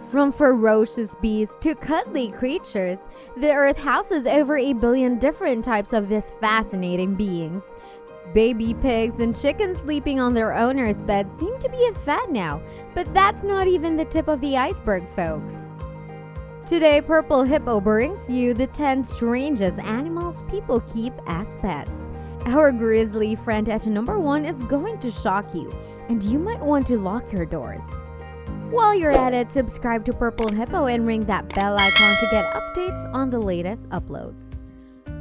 From ferocious beasts to cuddly creatures, the Earth houses over 1 billion different types of these fascinating beings. Baby pigs and chickens sleeping on their owners' beds seem to be a fad now, but that's not even the tip of the iceberg, folks. Today, Purple Hippo brings you the 10 strangest animals people keep as pets. Our grizzly friend at number 1 is going to shock you, and you might want to lock your doors. While you're at it, subscribe to Purple Hippo and ring that bell icon to get updates on the latest uploads.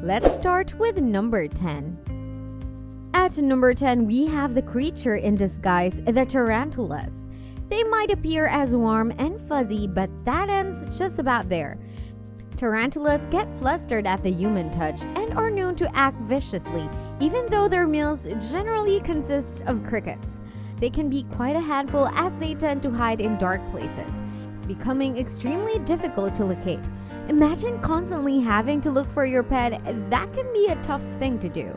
Let's start with number 10. At number 10, we have the creature in disguise, the tarantulas. They might appear as warm and fuzzy, but that ends just about there. Tarantulas get flustered at the human touch and are known to act viciously, even though their meals generally consist of crickets. They can be quite a handful as they tend to hide in dark places, becoming extremely difficult to locate. Imagine constantly having to look for your pet. That can be a tough thing to do.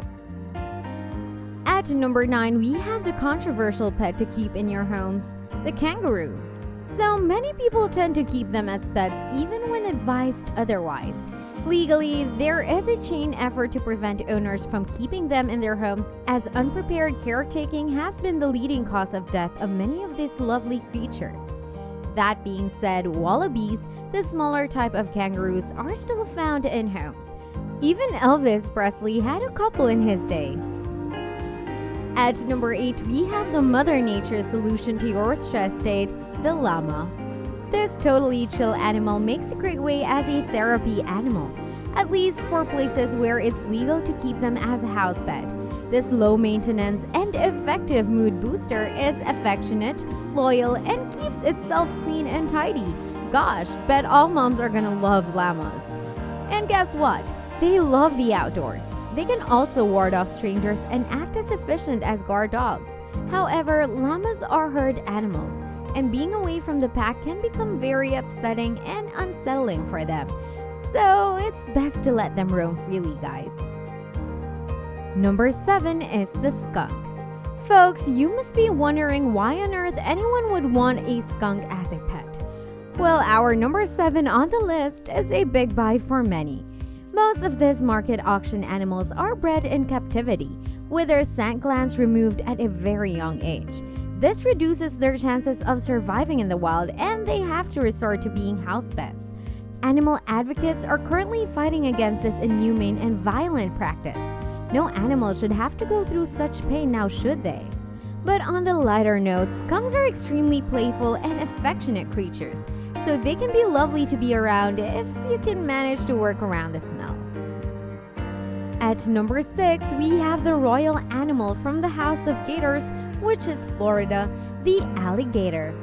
At number 9, we have the controversial pet to keep in your homes, the kangaroo. So many people tend to keep them as pets even when advised otherwise. Legally, there is a chain effort to prevent owners from keeping them in their homes, as unprepared caretaking has been the leading cause of death of many of these lovely creatures. That being said, wallabies, the smaller type of kangaroos, are still found in homes. Even Elvis Presley had a couple in his day. At number 8, we have the Mother Nature solution to your stress state, the llama. This totally chill animal makes a great way as a therapy animal, at least for places where it's legal to keep them as a house pet. This low-maintenance and effective mood booster is affectionate, loyal, and keeps itself clean and tidy. Gosh, bet all moms are gonna love llamas. And guess what? They love the outdoors. They can also ward off strangers and act as efficient as guard dogs. However, llamas are herd animals, and being away from the pack can become very upsetting and unsettling for them. So it's best to let them roam freely, guys. Number 7 is the skunk. Folks, you must be wondering why on earth anyone would want a skunk as a pet. Well, our number 7 on the list is a big buy for many. Most of these market auction animals are bred in captivity, with their scent glands removed at a very young age. This reduces their chances of surviving in the wild, and they have to resort to being house pets. Animal advocates are currently fighting against this inhumane and violent practice. No animal should have to go through such pain now, should they? But on the lighter note, skunks are extremely playful and affectionate creatures, so they can be lovely to be around if you can manage to work around the smell. At number 6, we have the royal animal from the House of Gators, which is Florida, the alligator.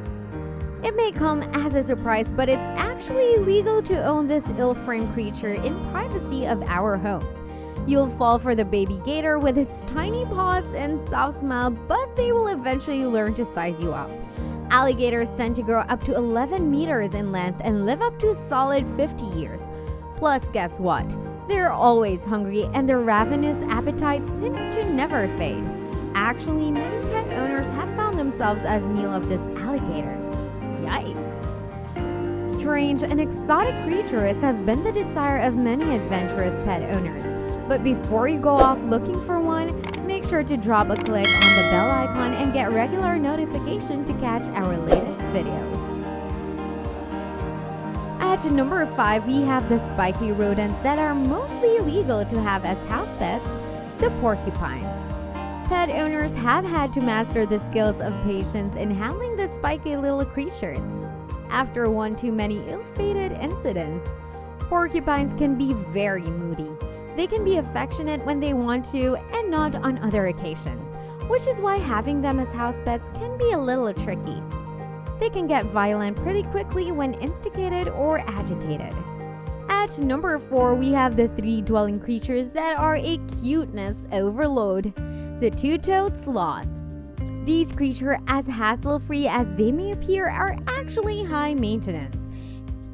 It may come as a surprise, but it's actually legal to own this ill-framed creature in privacy of our homes. You'll fall for the baby gator with its tiny paws and soft smile, but they will eventually learn to size you up. Alligators tend to grow up to 11 meters in length and live up to a solid 50 years. Plus, guess what? They're always hungry, and their ravenous appetite seems to never fade. Actually, many pet owners have found themselves as meal of these alligators. Yikes! Strange and exotic creatures have been the desire of many adventurous pet owners. But before you go off looking for one, make sure to drop a click on the bell icon and get regular notification to catch our latest videos. At number 5, we have the spiky rodents that are mostly legal to have as house pets, the porcupines. Pet owners have had to master the skills of patience in handling the spiky little creatures. After one too many ill-fated incidents, porcupines can be very moody. They can be affectionate when they want to and not on other occasions, which is why having them as house pets can be a little tricky. They can get violent pretty quickly when instigated or agitated. At number 4, we have the 3 dwelling creatures that are a cuteness overload, the two-toed sloth. These creatures, as hassle-free as they may appear, are actually high maintenance.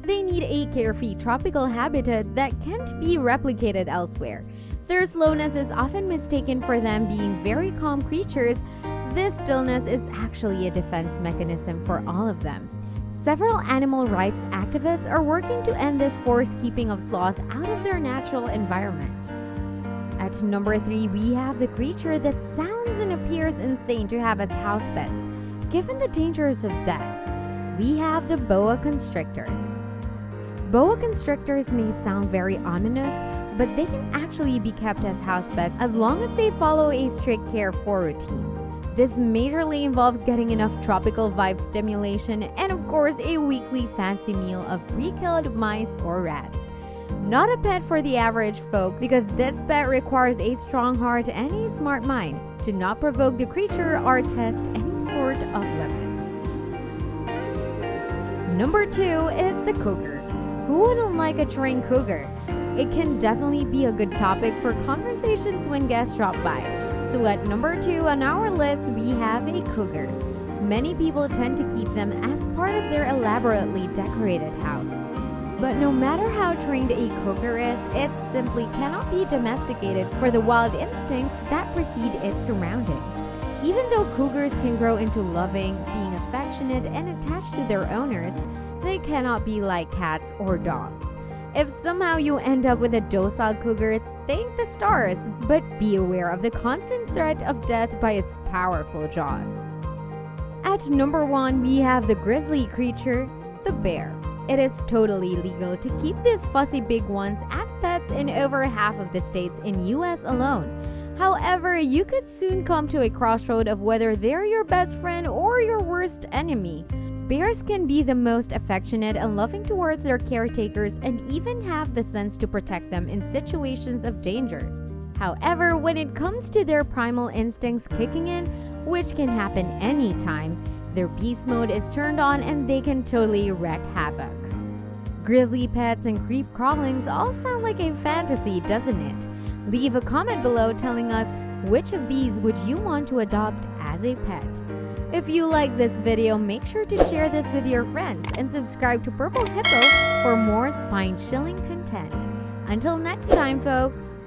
They need a carefree tropical habitat that can't be replicated elsewhere. Their slowness is often mistaken for them being very calm creatures. This stillness is actually a defense mechanism for all of them. Several animal rights activists are working to end this forced keeping of sloth out of their natural environment. At number 3, we have the creature that sounds and appears insane to have as house pets, given the dangers of death. We have the boa constrictors. Boa constrictors may sound very ominous, but they can actually be kept as house pets as long as they follow a strict care for routine. This majorly involves getting enough tropical vibe stimulation and of course a weekly fancy meal of pre-killed mice or rats. Not a pet for the average folk because this pet requires a strong heart and a smart mind to not provoke the creature or test any sort of limits. Number 2 is the cougar. Who wouldn't like a trained cougar? It can definitely be a good topic for conversations when guests drop by. So at number 2 on our list, we have a cougar. Many people tend to keep them as part of their elaborately decorated house. But no matter how trained a cougar is, it simply cannot be domesticated for the wild instincts that precede its surroundings. Even though cougars can grow into loving, being affectionate, and attached to their owners, they cannot be like cats or dogs. If somehow you end up with a docile cougar, thank the stars, but be aware of the constant threat of death by its powerful jaws. At number 1, we have the grizzly creature, the bear. It is totally legal to keep these fussy big ones as pets in over half of the states in US alone. However, you could soon come to a crossroad of whether they're your best friend or your worst enemy. Bears can be the most affectionate and loving towards their caretakers and even have the sense to protect them in situations of danger. However, when it comes to their primal instincts kicking in, which can happen anytime, their beast mode is turned on and they can totally wreak havoc. Grizzly pets and creep crawlings all sound like a fantasy, doesn't it? Leave a comment below telling us which of these would you want to adopt as a pet. If you like this video, make sure to share this with your friends and subscribe to Purple Hippo for more spine-chilling content. Until next time, folks!